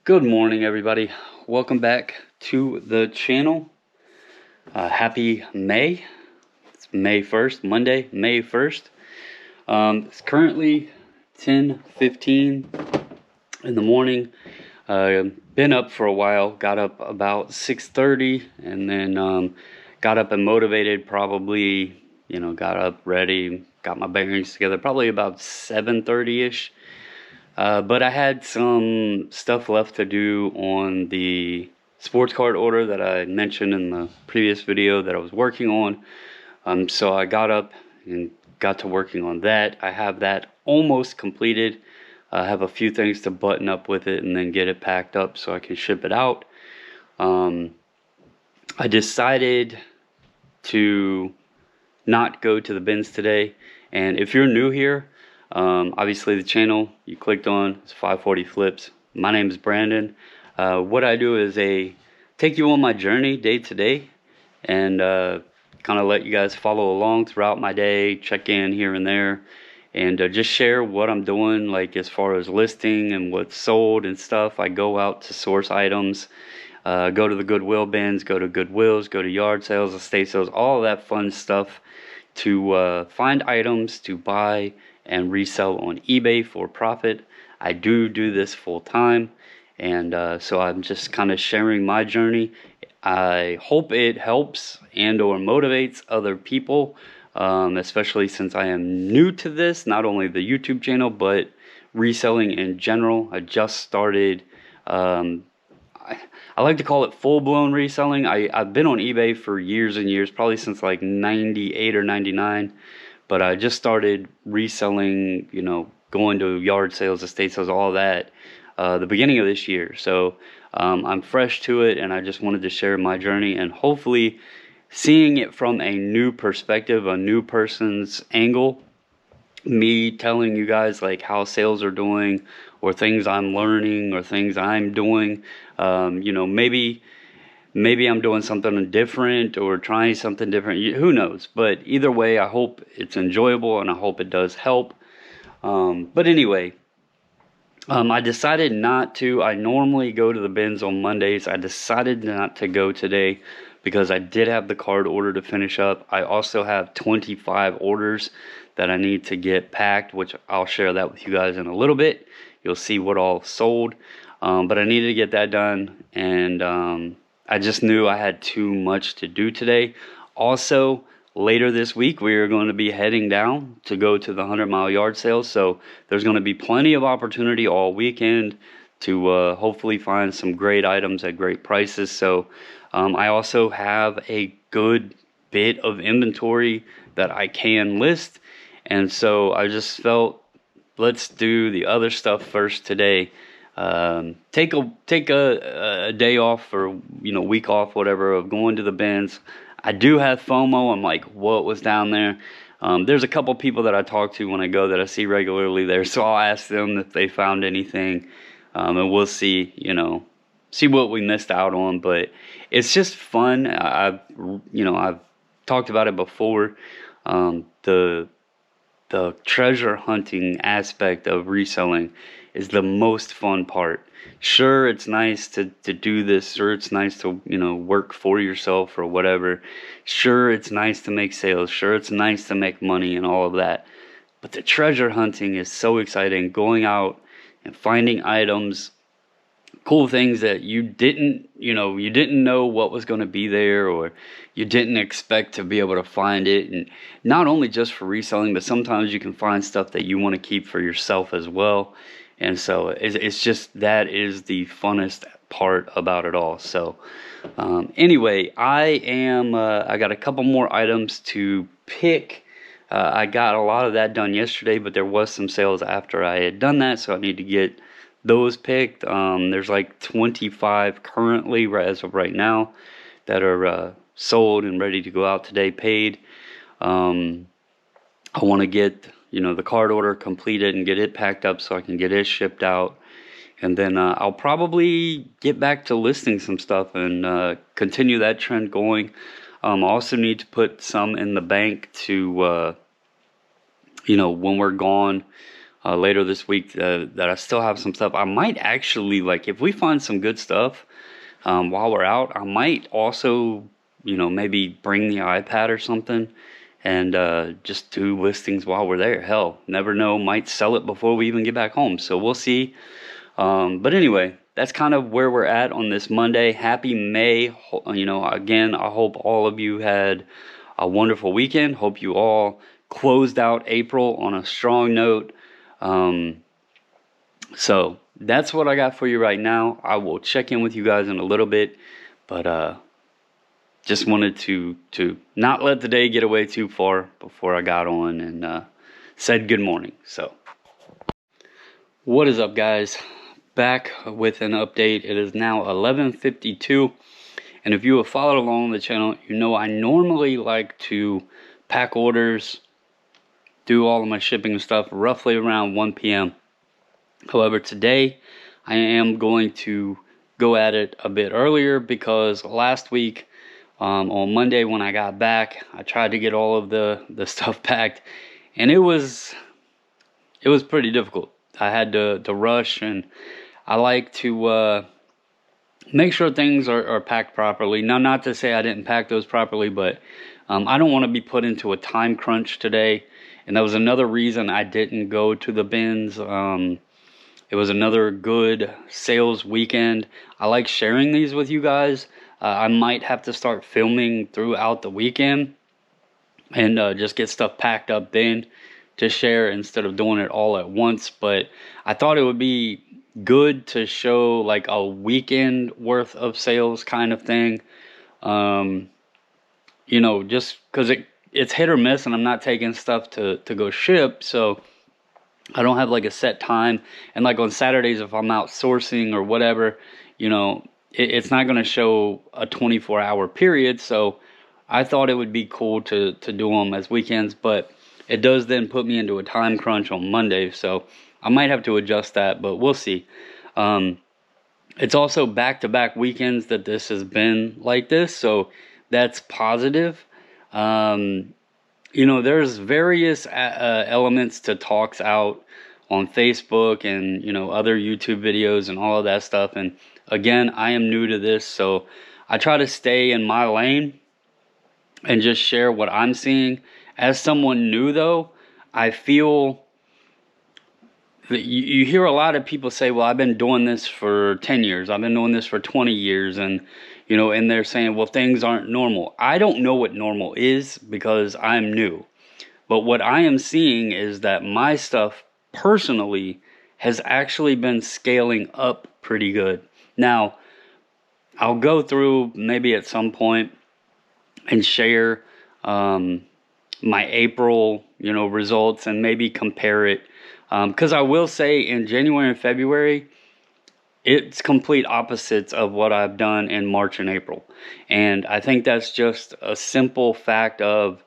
Good morning, everybody. Welcome back to the channel. Happy May. It's May 1st, Monday, May 1st. It's currently 10:15 in the morning. Been up for a while. Got up about 6:30 and then got up and motivated probably, got up ready, got my bearings together probably about 7:30-ish. But I had some stuff left to do on the sports card order that I mentioned in the previous video that I was working on. So I got up and got to working on that. I have that almost completed. I have a few things to button up with it and then get it packed up so I can ship it out. I decided to not go to the bins today. And if you're new here, obviously the channel you clicked on is 540 Flips. My name is Brandon. What I do is take you on my journey day to day and kind of let you guys follow along throughout my day, check in here and there, and just share what I'm doing, like as far as listing and what's sold and stuff. I go out to source items, go to the Goodwill bins, go to Goodwills, go to yard sales, estate sales, all of that fun stuff to find items to buy and resell on eBay for profit. I do this full time, and so I'm just kind of sharing my journey. I hope it helps and or motivates other people, especially since I am new to this, not only the YouTube channel but reselling in general. I just started. I like to call it full-blown reselling. I've been on eBay for years and years, probably since like 98 or 99. But I just started reselling, going to yard sales, estate sales, all that, the beginning of this year. So I'm fresh to it, and I just wanted to share my journey and hopefully seeing it from a new perspective, a new person's angle. Me telling you guys like how sales are doing, or things I'm learning, or things I'm doing. Maybe I'm doing something different or trying something different. Who knows? But either way, I hope it's enjoyable and I hope it does help. But anyway, I decided not to. I normally go to the bins on Mondays. I decided not to go today because I did have the card order to finish up. I also have 25 orders that I need to get packed, which I'll share that with you guys in a little bit. You'll see what all sold. But I needed to get that done, and I just knew I had too much to do today. Also, later this week, we are going to be heading down to go to the 100-mile yard sale. So there's going to be plenty of opportunity all weekend to hopefully find some great items at great prices. So I also have a good bit of inventory that I can list. And so I just felt, let's do the other stuff first today. Take a day off, or week off, whatever, of going to the bins. I do have FOMO. I'm like, what was down there? There's a couple people that I talk to when I go that I see regularly there, so I'll ask them if they found anything, and we'll see what we missed out on. But it's just fun. I've talked about it before. The treasure hunting aspect of reselling is the most fun part. Sure, it's nice to do this. Sure, it's nice to work for yourself or whatever. Sure, it's nice to make sales. Sure, it's nice to make money and all of that. But the treasure hunting is so exciting. Going out and finding items, cool things that you didn't know what was going to be there, or you didn't expect to be able to find it. And not only just for reselling, but sometimes you can find stuff that you want to keep for yourself as well. And so it's just, that is the funnest part about it all. So anyway, I got a couple more items to pick. I got a lot of that done yesterday, but there was some sales after I had done that, so I need to get those picked. There's like 25 currently, as of right now, that are sold and ready to go out today, paid. I want to get the card order completed and get it packed up so I can get it shipped out, and then I'll probably get back to listing some stuff and continue that trend going. I also need to put some in the bank to when we're gone. later this week that I still have some stuff. I might actually, like, if we find some good stuff while we're out, I might also, maybe bring the iPad or something and just do listings while we're there. Hell, never know, might sell it before we even get back home. So we'll see. But anyway, that's kind of where we're at on this Monday. Happy May. Again, I hope all of you had a wonderful weekend. Hope you all closed out April on a strong note. So that's what I got for you right now. I will check in with you guys in a little bit, but just wanted to not let the day get away too far before I got on and said good morning. So what is up, guys? Back with an update. It is now 11:52, and if you have followed along the channel, you know I normally like to pack orders, do all of my shipping stuff roughly around 1 p.m. However, today I am going to go at it a bit earlier because last week on Monday when I got back, I tried to get all of the stuff packed, and it was pretty difficult. I had to rush, and I like to make sure things are packed properly. Now, not to say I didn't pack those properly, but I don't want to be put into a time crunch today, and that was another reason I didn't go to the bins. It was another good sales weekend. I like sharing these with you guys. I might have to start filming throughout the weekend and just get stuff packed up then to share instead of doing it all at once. But I thought it would be good to show like a weekend worth of sales kind of thing. Just because it's hit or miss, and I'm not taking stuff to go ship, so I don't have like a set time. And like on Saturdays, if I'm out sourcing or whatever, it's not going to show a 24-hour period. So I thought it would be cool to do them as weekends, but it does then put me into a time crunch on Monday. So I might have to adjust that, but we'll see. It's also back-to-back weekends that this has been like this, so that's positive. There's various elements to talks out on Facebook and, other YouTube videos and all of that stuff. And again, I am new to this, so I try to stay in my lane and just share what I'm seeing. As someone new, though, I feel that you hear a lot of people say, well, I've been doing this for 10 years. I've been doing this for 20 years. And, and they're saying, well, things aren't normal. I don't know what normal is because I'm new. But what I am seeing is that my stuff personally has actually been scaling up pretty good. Now, I'll go through maybe at some point and share my April, results and maybe compare it. Because I will say in January and February, it's complete opposites of what I've done in March and April. And I think that's just a simple fact of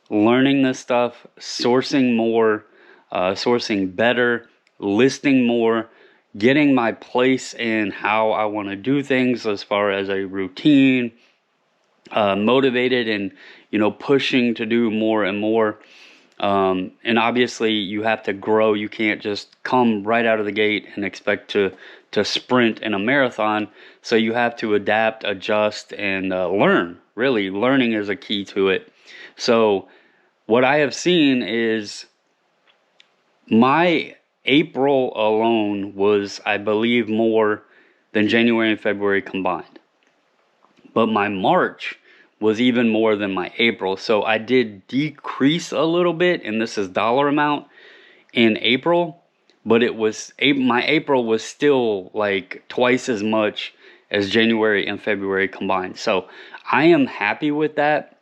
learning this stuff, sourcing more, sourcing better, listing more, getting my place in how I want to do things as far as a routine, motivated and, pushing to do more and more. And obviously you have to grow. You can't just come right out of the gate and expect to sprint in a marathon. So you have to adapt, adjust, and learn. Really, learning is a key to it. So what I have seen is my April alone was, I believe, more than January and February combined. But my March was even more than my April. So I did decrease a little bit, and this is dollar amount, in April. But my April was still like twice as much as January and February combined. So I am happy with that.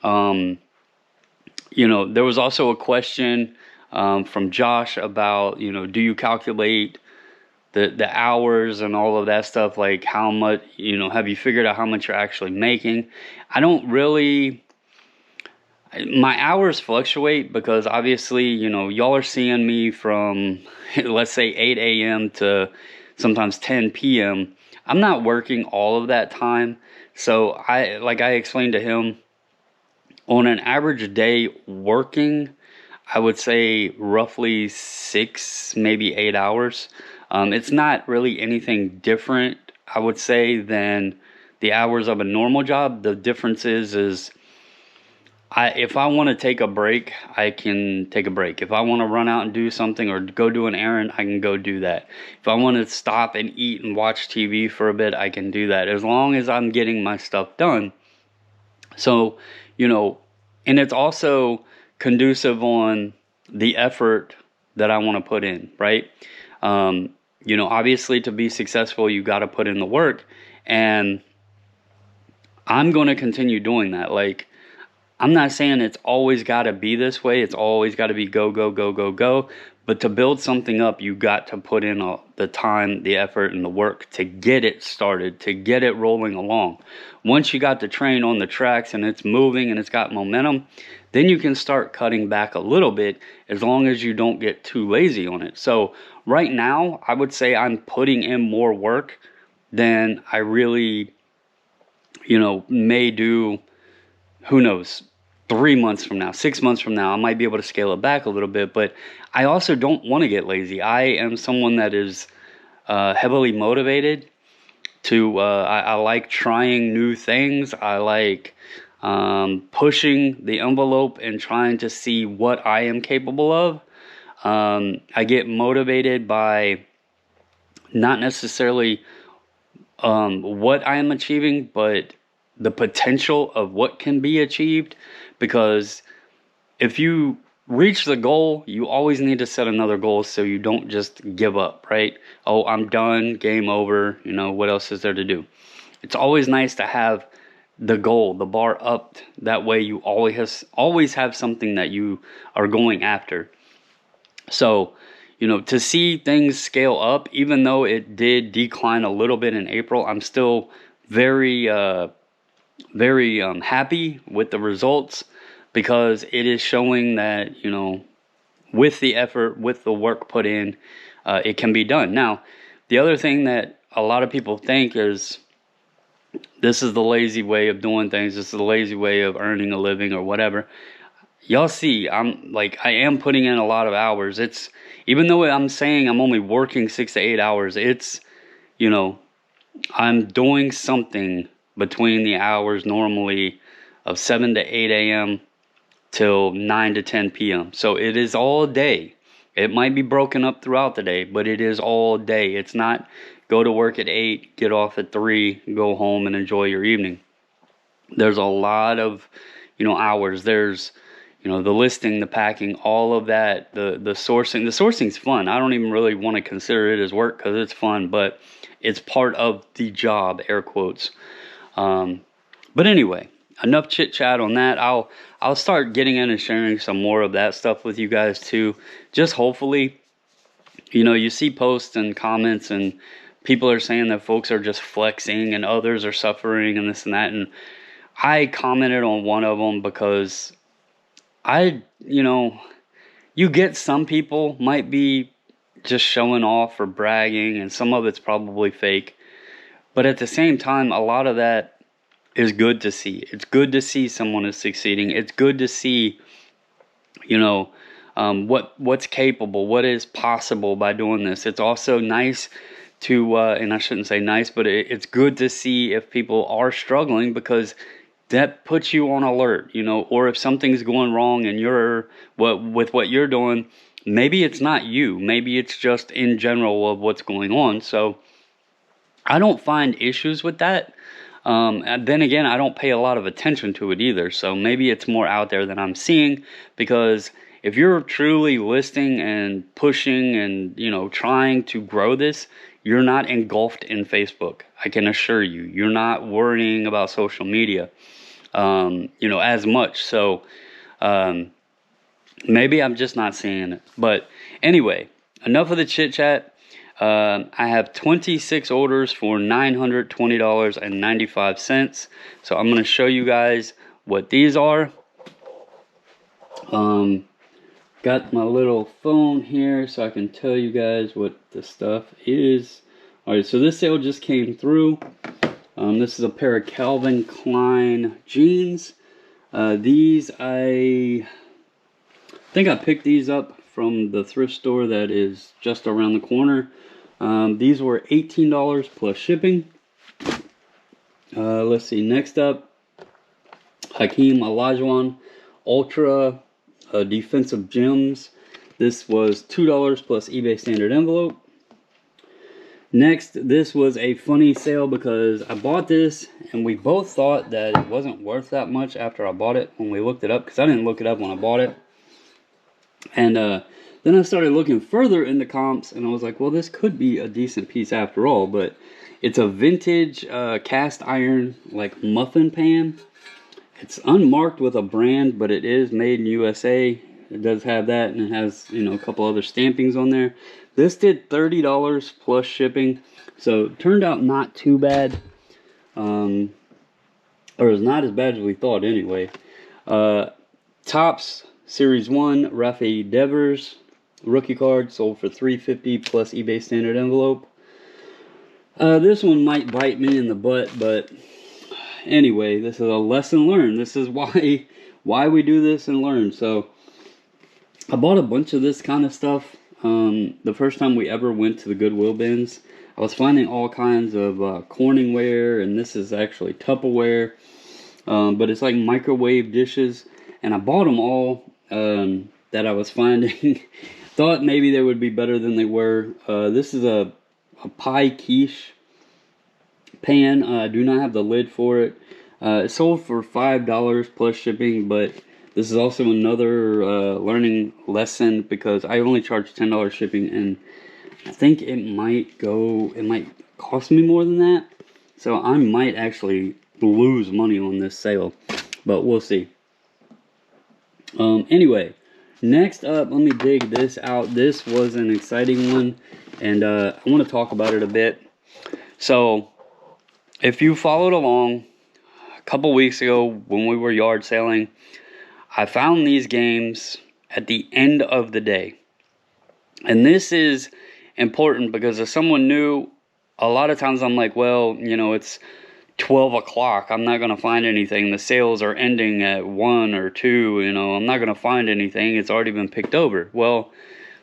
There was also a question from Josh about, do you calculate the hours and all of that stuff, like how much, have you figured out how much you're actually making? I don't really, my hours fluctuate because obviously, y'all are seeing me from, let's say 8 a.m. to sometimes 10 p.m. I'm not working all of that time. So like I explained to him, on an average day working, I would say roughly 6, maybe 8 hours. It's not really anything different, I would say, than the hours of a normal job. The difference is if I want to take a break, I can take a break. If I want to run out and do something or go do an errand, I can go do that. If I want to stop and eat and watch TV for a bit, I can do that, as long as I'm getting my stuff done. So, you know, and it's also conducive on the effort that I want to put in, right? You know, obviously to be successful, you got to put in the work, and I'm going to continue doing that. Like, I'm not saying it's always got to be this way. It's always got to be go, go, go, go, go. But to build something up, you got to put in the time, the effort, and the work to get it started, to get it rolling along. Once you got the train on the tracks and it's moving and it's got momentum, then you can start cutting back a little bit, as long as you don't get too lazy on it. So right now, I would say I'm putting in more work than I really, you know, may do. Who knows? 3 months from now, 6 months from now, I might be able to scale it back a little bit, but I also don't want to get lazy. I am someone that is heavily motivated to, I like trying new things. I like pushing the envelope and trying to see what I am capable of. I get motivated by not necessarily what I am achieving, but the potential of what can be achieved. Because if you reach the goal, you always need to set another goal, so you don't just give up, right? Oh, I'm done, game over, you know, what else is there to do? It's always nice to have the goal, the bar up. That way you always have something that you are going after. So, you know, to see things scale up, even though it did decline a little bit in April, I'm still very happy with the results, because it is showing that, you know, with the effort, with the work put in, it can be done. Now, the other thing that a lot of people think is, this is the lazy way of doing things, this is the lazy way of earning a living or whatever. Y'all see, I am putting in a lot of hours. It's, even though I'm saying I'm only working 6 to 8 hours, it's, you know, I'm doing something between the hours normally of 7 to 8 a.m. till 9 to 10 p.m. So it is all day. It might be broken up throughout the day, but it is all day. It's not go to work at 8, get off at 3, go home and enjoy your evening. There's a lot of, you know, hours. There's, you know, the listing, the packing, all of that, the sourcing. The sourcing's fun. I don't even really want to consider it as work, because it's fun, but it's part of the job, air quotes. But anyway, enough chit chat on that. I'll start getting in and sharing some more of that stuff with you guys too. Just hopefully, you know, you see posts and comments and people are saying that folks are just flexing and others are suffering and this and that. And I commented on one of them because you know, you get some people might be just showing off or bragging, and some of it's probably fake. But at the same time, a lot of that is good to see. It's good to see someone is succeeding. It's good to see, you know, what's capable, what is possible by doing this. It's also nice to, and I shouldn't say nice, but it's good to see if people are struggling, because that puts you on alert, you know, or if something's going wrong and with what you're doing, maybe it's not you, maybe it's just in general of what's going on. So I don't find issues with that. And then again, I don't pay a lot of attention to it either. So maybe it's more out there than I'm seeing, because if you're truly listing and pushing and, you know, trying to grow this, you're not engulfed in Facebook. I can assure you, you're not worrying about social media, you know, as much. So, maybe I'm just not seeing it. But anyway, enough of the chit chat. I have 26 orders for $920.95. So I'm going to show you guys what these are. Got my little phone here so I can tell you guys what the stuff is. Alright, so this sale just came through. This is a pair of Calvin Klein jeans. These I think I picked these up from the thrift store that is just around the corner. These were $18 plus shipping. Let's see, next up, Hakeem Olajuwon Ultra Defensive Gems. This was $2 plus eBay standard envelope. Next, this was a funny sale because I bought this and we both thought that it wasn't worth that much after I bought it when we looked it up, because I didn't look it up when I bought it. And then I started looking further in the comps and I was like, well, this could be a decent piece after all. But it's a vintage cast iron like muffin pan. It's unmarked with a brand, but it is made in USA. It does have that, and it has, you know, a couple other stampings on there. This did $30 plus shipping, so it turned out not too bad. Or it's not as bad as we thought anyway. Topps Series 1 Rafael Devers rookie card sold for $350 plus eBay standard envelope. This one might bite me in the butt, but anyway, this is a lesson learned. This is why we do this and learn. So I bought a bunch of this kind of stuff. The first time we ever went to the Goodwill bins, I was finding all kinds of Corningware, and this is actually Tupperware, but it's like microwave dishes, and I bought them all that I was finding. Thought maybe they would be better than they were. This is a pie quiche pan. I do not have the lid for it. It sold for $5 plus shipping, but this is also another learning lesson because I only charge $10 shipping, and I think it might cost me more than that. So I might actually lose money on this sale, but we'll see. Anyway, next up, let me dig this out. This was an exciting one, and I want to talk about it a bit. So if you followed along a couple weeks ago when we were yard selling, I found these games at the end of the day. And this is important because as someone new, a lot of times I'm like, well, you know, it's 12 o'clock. I'm not going to find anything. The sales are ending at 1 or 2. You know, I'm not going to find anything. It's already been picked over. Well,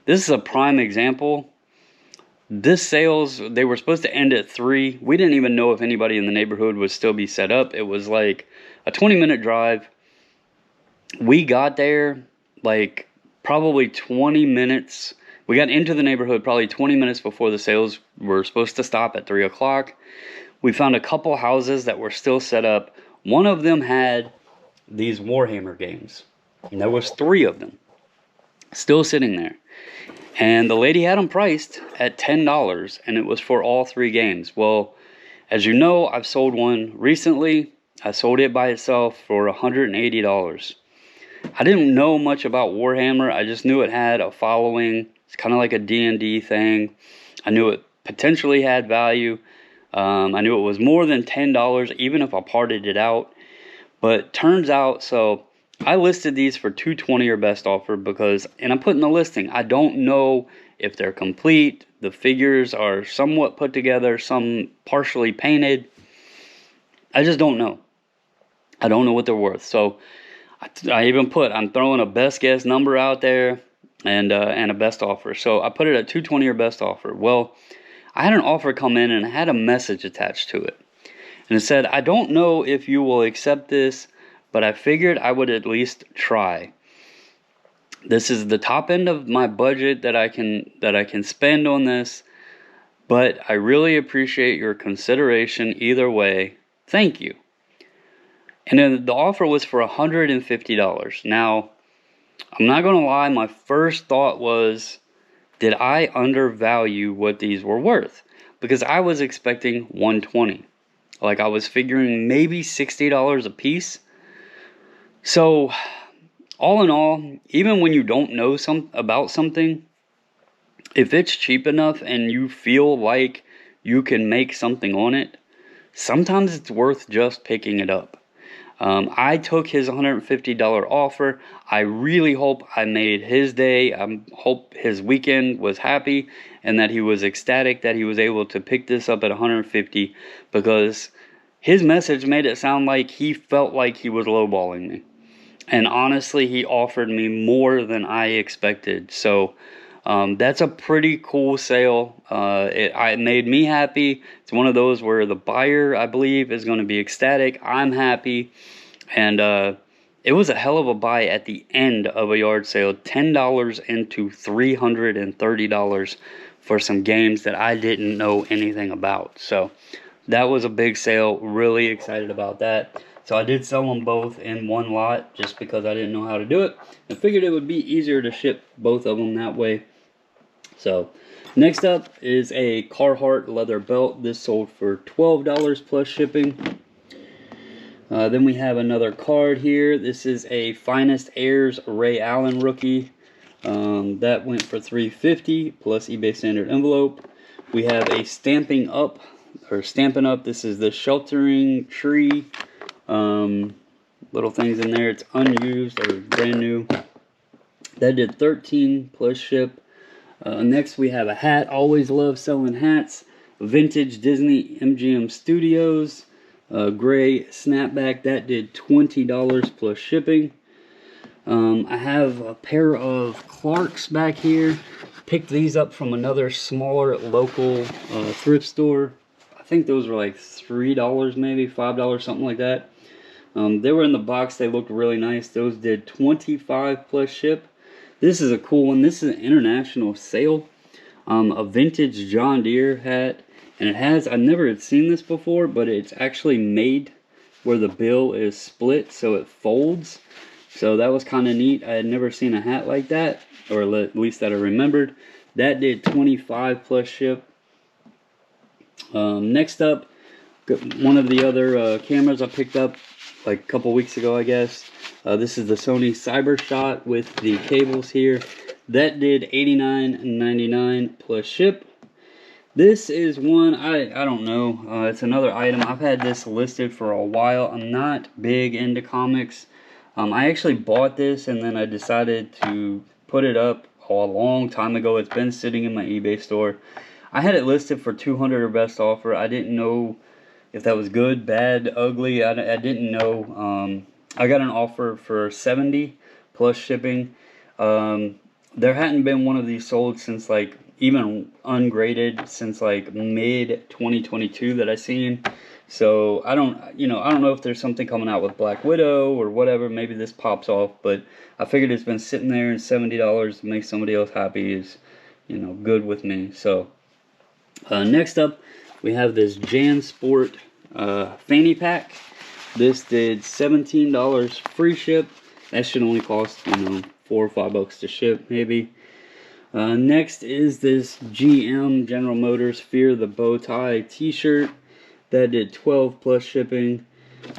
this is a prime example. This sales, they were supposed to end at 3. We didn't even know if anybody in the neighborhood would still be set up. It was like a 20-minute drive. We got there like probably 20 minutes. We got into the neighborhood probably 20 minutes before the sales were supposed to stop at 3 o'clock. We found a couple houses that were still set up. One of them had these Warhammer games, and there was 3 of them still sitting there. And the lady had them priced at $10, and it was for all 3 games. Well, as you know, I've sold one recently. I sold it by itself for $180. I didn't know much about Warhammer. I just knew it had a following. It's kind of like a D&D thing. I knew it potentially had value. I knew it was more than $10, even if I parted it out. But turns out, so I listed these for $220 or best offer because, and I put in the listing, I don't know if they're complete. The figures are somewhat put together, some partially painted. I just don't know. I don't know what they're worth. So I even put, I'm throwing a best guess number out there and a best offer. So I put it at $220 or best offer. Well, I had an offer come in and it had a message attached to it. And it said, I don't know if you will accept this, but I figured I would at least try. This is the top end of my budget that I can spend on this, but I really appreciate your consideration either way. Thank you. And then the offer was for $150. Now, I'm not going to lie, my first thought was, did I undervalue what these were worth? Because I was expecting $120. Like I was figuring maybe $60 a piece. So, all in all, even when you don't know about something, if it's cheap enough and you feel like you can make something on it, sometimes it's worth just picking it up. I took his $150 offer. I really hope I made his day. I hope his weekend was happy and that he was ecstatic that he was able to pick this up at $150, because his message made it sound like he felt like he was lowballing me. And honestly, he offered me more than I expected. So that's a pretty cool sale. It made me happy. It's one of those where the buyer, I believe, is going to be ecstatic. I'm happy. And it was a hell of a buy at the end of a yard sale. $10 into $330 for some games that I didn't know anything about. So that was a big sale. Really excited about that. So I did sell them both in one lot just because I didn't know how to do it. I figured it would be easier to ship both of them that way. So next up is a Carhartt leather belt. This sold for $12 plus shipping. Then we have another card here. This is a Finest Airs Ray Allen rookie. That went for $350 plus eBay standard envelope. We have a Stampin' Up. This is the Sheltering Tree. Little things in there. It's unused or brand new. That did $13 plus ship. Next we have a hat. Always love selling hats. Vintage Disney MGM Studios. Gray snapback. That did $20 plus shipping. I have a pair of Clarks back here. Picked these up from another smaller local thrift store. I think those were like $3 maybe, $5, something like that. They were in the box. They looked really nice. Those did $25 plus ship. This is a cool one. This is an international sale. A vintage John Deere hat. And it has, I've never had seen this before, but it's actually made where the bill is split so it folds. So that was kind of neat. I had never seen a hat like that, or at least that I remembered. That did $25 plus ship. Next up, one of the other cameras I picked up like a couple weeks ago, I guess. This is the Sony CyberShot with the cables here. That did $89.99 plus ship. This is one, I don't know. It's another item. I've had this listed for a while. I'm not big into comics. I actually bought this and then I decided to put it up a long time ago. It's been sitting in my eBay store. I had it listed for $200 or best offer. I didn't know if that was good, bad, ugly. I didn't know. I got an offer for $70 plus shipping. There hadn't been one of these sold since like, even ungraded, since like mid 2022 that I seen. So I don't know if there's something coming out with Black Widow or whatever. Maybe this pops off, but I figured it's been sitting there, and $70 to make somebody else happy is, good with me. So next up, we have this JanSport fanny pack. This did $17 free ship. That should only cost, $4 or $5 to ship, maybe. Next is this GM, General Motors, Fear the Bow Tie t-shirt. That did $12 plus shipping.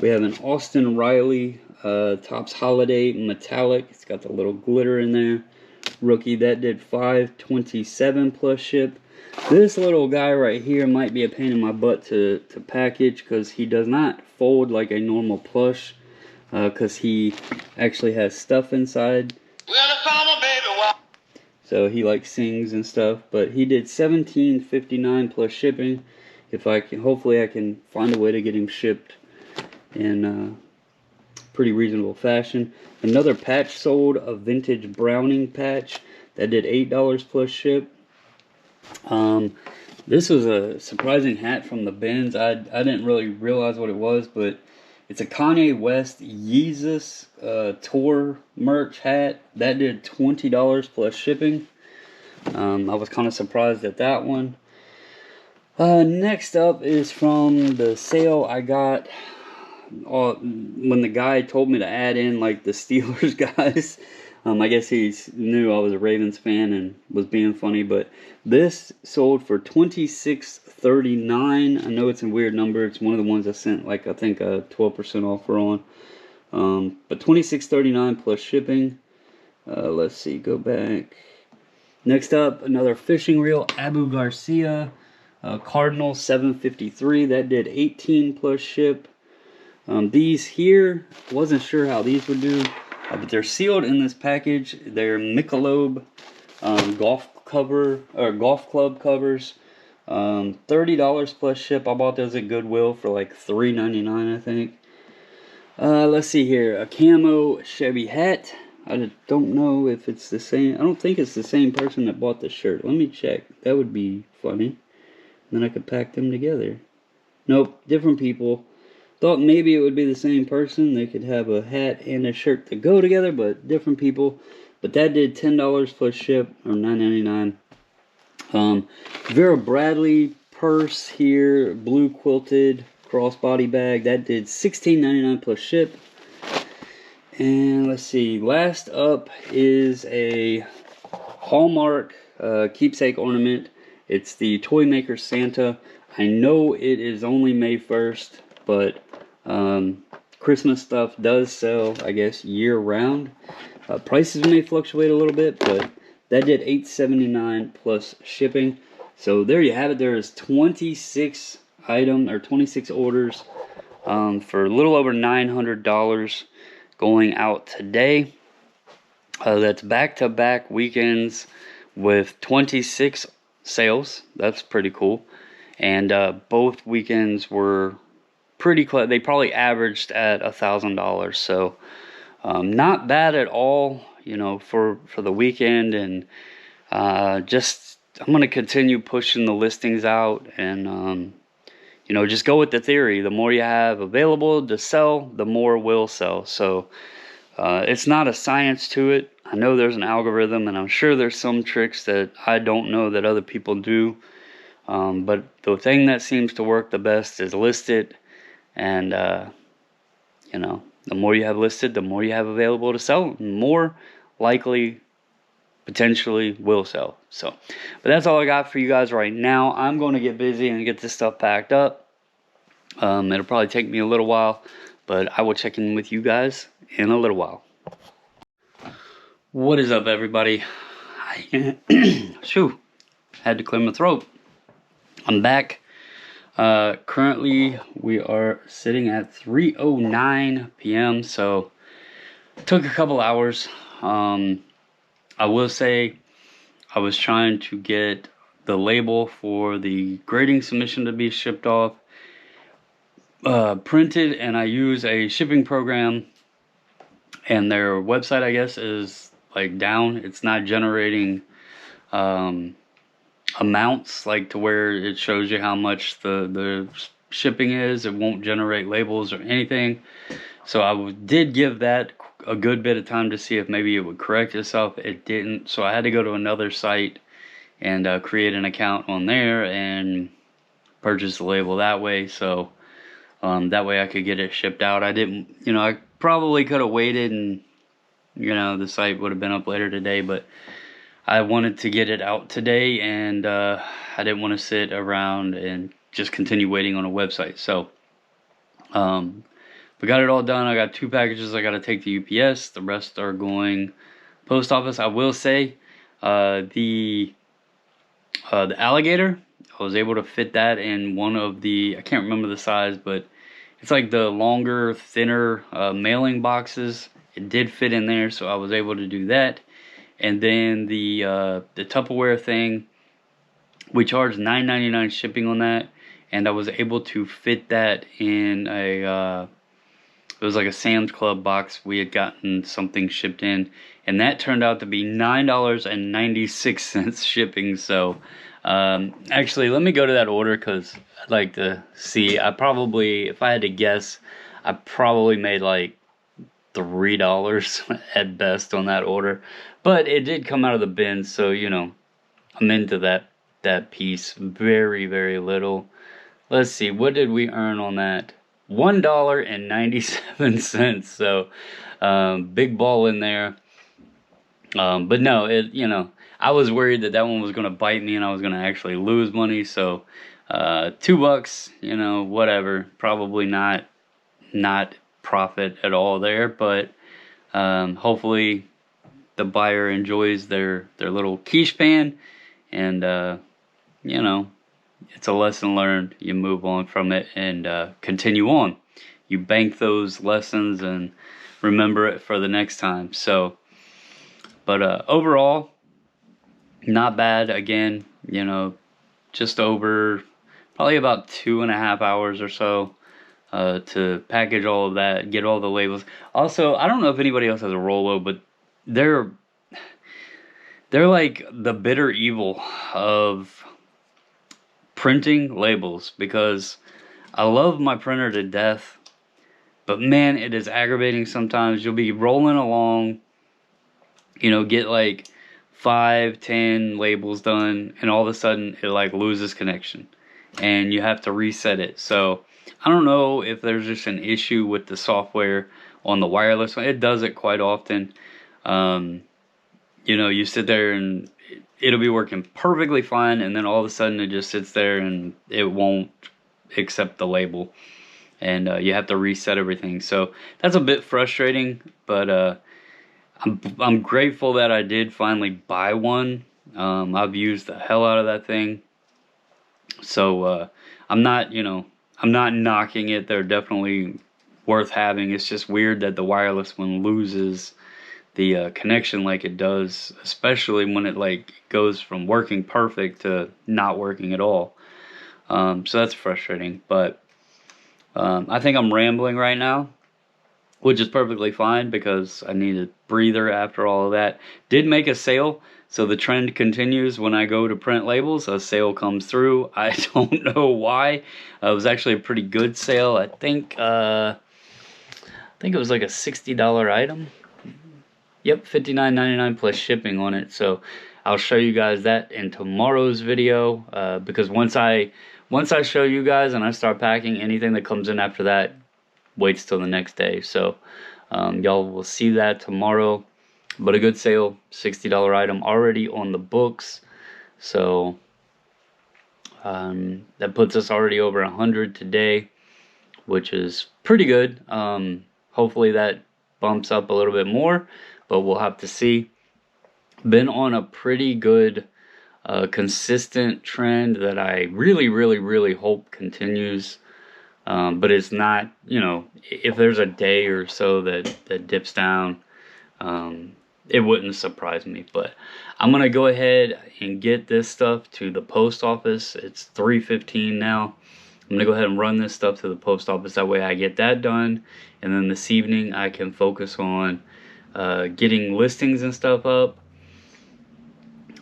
We have an Austin Riley Topps Holiday Metallic. It's got the little glitter in there. Rookie, that did $5.27 plus ship. This little guy right here might be a pain in my butt to package because he does not fold like a normal plush, because he actually has stuff inside. So he like sings and stuff, but he did $17.59 plus shipping. If I can, hopefully I can find a way to get him shipped in pretty reasonable fashion. Another patch sold, a vintage Browning patch that did $8 plus ship. This was a surprising hat from the bins. I didn't really realize what it was, but it's a Kanye West Yeezus tour merch hat. That did $20 plus shipping. I was kind of surprised at that one. Next up is from the sale I got when the guy told me to add in like the Steelers guys. I guess he knew I was a Ravens fan and was being funny, but this sold for $26.39. I know it's a weird number. It's one of the ones I sent like I think a 12% offer on. But $26.39 plus shipping. Let's see, go back. Next up, another fishing reel, Abu Garcia Cardinal 753. That did $18 plus ship. These here, wasn't sure how these would do, but they're sealed in this package. They're Michelob golf club covers. $30 plus ship. I bought those at Goodwill for like $3.99, I think. Let's see here. A camo Chevy hat. I don't know if it's the same. I don't think it's the same person that bought the shirt. Let me check. That would be funny. Then I could pack them together. Nope, different people. Thought maybe it would be the same person. They could have a hat and a shirt to go together, but different people. But that did $10 plus ship, or $9.99. Vera Bradley purse here, blue quilted crossbody bag. That did $16.99 plus ship. And let's see, last up is a Hallmark keepsake ornament. It's the Toy Maker Santa. I know it is only May 1st, but Christmas stuff does sell, I guess, year-round. Prices may fluctuate a little bit, but that did $8.79 plus shipping. So there you have it. There is 26 orders for a little over $900 going out today. That's back-to-back weekends with 26 sales. That's pretty cool. And both weekends were pretty close. They probably averaged at $1,000. So not bad at all, you know, for the weekend. And just I'm going to continue pushing the listings out, and you know, just go with the theory. The more you have available to sell, the more will sell. So it's not a science to it. I know there's an algorithm, and I'm sure there's some tricks that I don't know that other people do. But the thing that seems to work the best is list it. And, you know, the more you have listed, the more you have available to sell, more likely potentially will sell. So, but that's all I got for you guys right now. I'm going to get busy and get this stuff packed up. It'll probably take me a little while, but I will check in with you guys in a little while. What is up, everybody? Shoo, had to clear my throat. I'm back. Currently we are sitting at 3:09 p.m. so it took a couple hours. I will say I was trying to get the label for the grading submission to be shipped off printed, and I use a shipping program, and their website, I guess, is like down. It's not generating amounts like to where it shows you how much the shipping is. It won't generate labels or anything. So I did give that a good bit of time to see if maybe it would correct itself. It didn't, so I had to go to another site and create an account on there and purchase the label that way. So that way I could get it shipped out. I didn't, you know, I probably could have waited, and you know, the site would have been up later today, but I wanted to get it out today, and I didn't want to sit around and just continue waiting on a website. So we got it all done. I got 2 packages I got to take to UPS. The rest are going post office. I will say the alligator, I was able to fit that in one of the, I can't remember the size, but it's like the longer, thinner mailing boxes. It did fit in there, so I was able to do that. And then the Tupperware thing, we charged $9.99 shipping on that, and I was able to fit that in a it was like a Sam's Club box. We had gotten something shipped in, and that turned out to be $9.96 shipping. So actually, let me go to that order, because I'd like to see. I probably, if I had to guess, I probably made like $3 at best on that order, but it did come out of the bin, so you know, I'm into that piece. Very, very little. Let's see, what did we earn on that? $1.97. So big ball in there. But no, it, you know, I was worried that one was going to bite me and I was going to actually lose money. So $2, you know, whatever. Probably not profit at all there, but hopefully the buyer enjoys their little quiche pan, and you know, it's a lesson learned. You move on from it and continue on. You bank those lessons and remember it for the next time. So, but overall, not bad. Again, you know, just over probably about 2.5 hours or so to package all of that, get all the labels. Also, I don't know if anybody else has a Rolo, but they're like the bitter evil of printing labels, because I love my printer to death, but man, it is aggravating sometimes. You'll be rolling along, you know, get like 5-10 labels done, and all of a sudden it like loses connection and you have to reset it. So I don't know if there's just an issue with the software on the wireless one. It does it quite often. You know, you sit there and it'll be working perfectly fine, and then all of a sudden it just sits there and it won't accept the label, and you have to reset everything. So that's a bit frustrating, but I'm grateful that I did finally buy one. I've used the hell out of that thing. So I'm not, you know, I'm not knocking it. They're definitely worth having. It's just weird that the wireless one loses the connection like it does, especially when it like goes from working perfect to not working at all. So that's frustrating, but I think I'm rambling right now, which is perfectly fine because I need a breather after all of that. Did make a sale, so the trend continues. When I go to print labels, a sale comes through. I don't know why. It was actually a pretty good sale. I think it was like a $60 item. Yep, $59.99 plus shipping on it. So I'll show you guys that in tomorrow's video, because once I show you guys and I start packing, anything that comes in after that waits till the next day. So y'all will see that tomorrow. But a good sale, $60 item already on the books. So that puts us already over 100 today, which is pretty good. Hopefully that bumps up a little bit more, but we'll have to see. Been on a pretty good consistent trend that I really hope continues. But it's not, you know, if there's a day or so that dips down, it wouldn't surprise me. But I'm going to go ahead and get this stuff to the post office. It's 3:15 now. I'm going to go ahead and run this stuff to the post office. That way I get that done. And then this evening I can focus on getting listings and stuff up.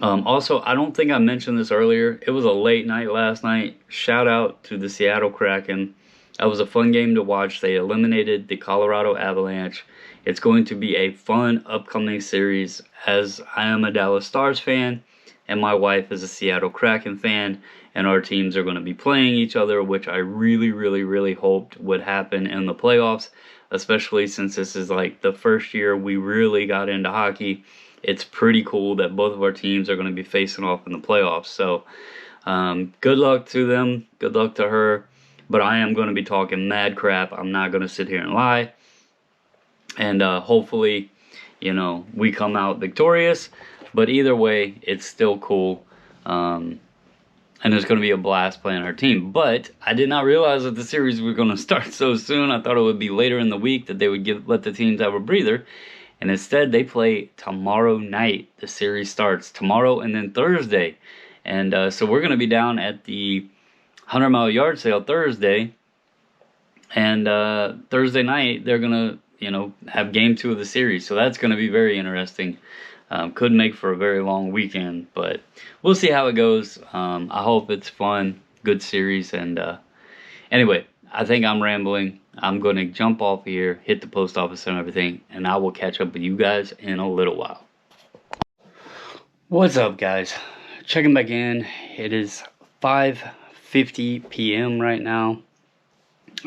Also, I don't think I mentioned this earlier. It was a late night last night. Shout out to the Seattle Kraken. That was a fun game to watch. They eliminated the Colorado Avalanche. It's going to be a fun upcoming series, as I am a Dallas Stars fan and my wife is a Seattle Kraken fan, and our teams are going to be playing each other, which I really hoped would happen in the playoffs, especially since this is like the first year we really got into hockey. It's pretty cool that both of our teams are going to be facing off in the playoffs. So good luck to them. Good luck to her. But I am going to be talking mad crap. I'm not going to sit here and lie. And hopefully, you know, we come out victorious. But either way, it's still cool. And it's going to be a blast playing our team. But I did not realize that the series was going to start so soon. I thought it would be later in the week that they would let the teams have a breather. And instead, they play tomorrow night. The series starts tomorrow and then Thursday. And so we're going to be down at the 100 Mile Yard Sale Thursday. And Thursday night, they're going to, you know, have game 2 of the series. So that's going to be very interesting. Could make for a very long weekend. But we'll see how it goes. I hope it's fun. Good series. And anyway, I think I'm rambling. I'm going to jump off here, hit the post office and everything, and I will catch up with you guys in a little while. What's up, guys? Checking back in. It is 5:50 p.m. right now.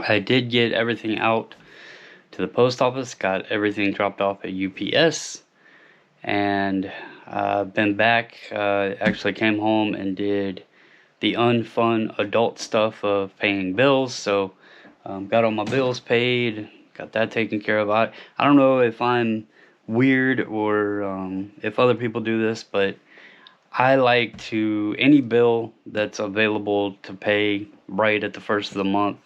I did get everything out to the post office, got everything dropped off at UPS, and been back. Actually came home and did the unfun adult stuff of paying bills. So got all my bills paid, got that taken care of. I don't know if I'm weird or if other people do this, but I like to, any bill that's available to pay right at the first of the month,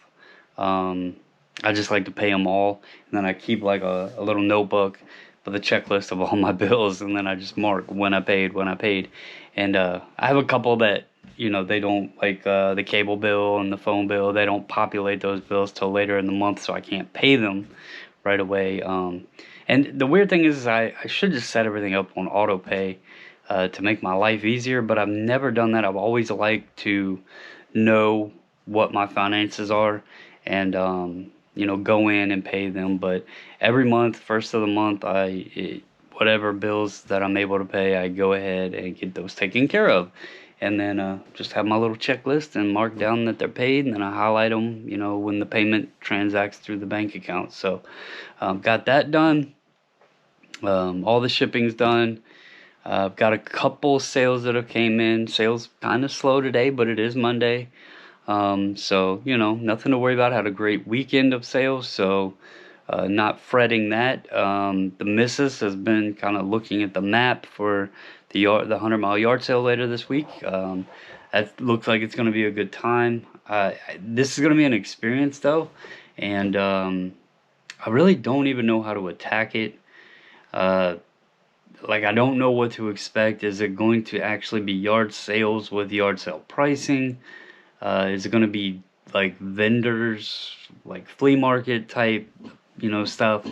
I just like to pay them all. And then I keep like a little notebook with a checklist of all my bills, and then I just mark when I paid. And I have a couple that you know, they don't, like the cable bill and the phone bill, they don't populate those bills till later in the month, so I can't pay them right away. And the weird thing is I should just set everything up on auto pay to make my life easier, but I've never done that. I've always liked to know what my finances are and you know, go in and pay them. But every month, first of the month, whatever bills that I'm able to pay, I go ahead and get those taken care of. And then just have my little checklist and mark down that they're paid, and then I highlight them, you know, when the payment transacts through the bank account. So got that done. All the shipping's done. I've got a couple sales that have came in. Sales kind of slow today, but it is Monday. So, you know, nothing to worry about. Had a great weekend of sales, so not fretting that. The missus has been kind of looking at the map for the 100-mile yard sale later this week. That looks like it's going to be a good time. This is going to be an experience, though, and I really don't even know how to attack it. Like, I don't know what to expect. Is it going to actually be yard sales with yard sale pricing? Is it going to be like vendors, like flea market type, you know, stuff?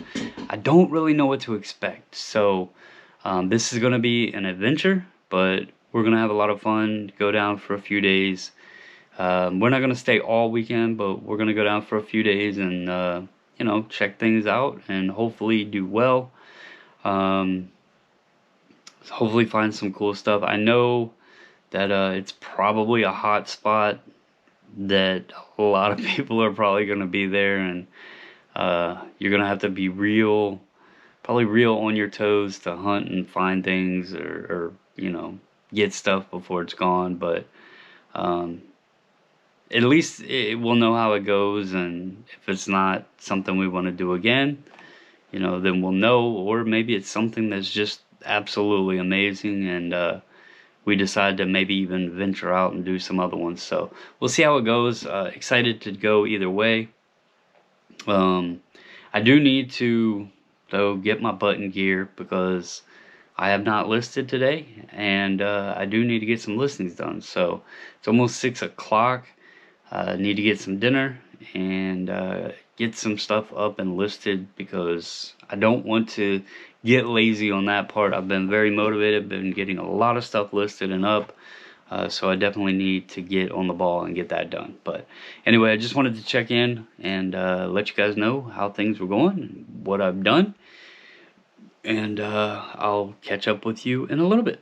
I don't really know what to expect. So this is going to be an adventure, but we're going to have a lot of fun, go down for a few days. We're not going to stay all weekend, but we're going to go down for a few days and, you know, check things out and hopefully do well. Hopefully find some cool stuff. I know that it's probably a hot spot, that a lot of people are probably going to be there, and you're going to have to be probably real on your toes to hunt and find things, or you know, get stuff before it's gone. But at least we'll know how it goes, and if it's not something we want to do again, you know, then we'll know. Or maybe it's something that's just absolutely amazing, and we decide to maybe even venture out and do some other ones. So we'll see how it goes. Excited to go either way. I do need to, though, get my button gear because I have not listed today, and I do need to get some listings done. So it's almost 6 o'clock. Need to get some dinner and get some stuff up and listed, because I don't want to get lazy on that part. I've been very motivated, been getting a lot of stuff listed and up, so I definitely need to get on the ball and get that done. But anyway, I just wanted to check in and let you guys know how things were going, what I've done, and I'll catch up with you in a little bit.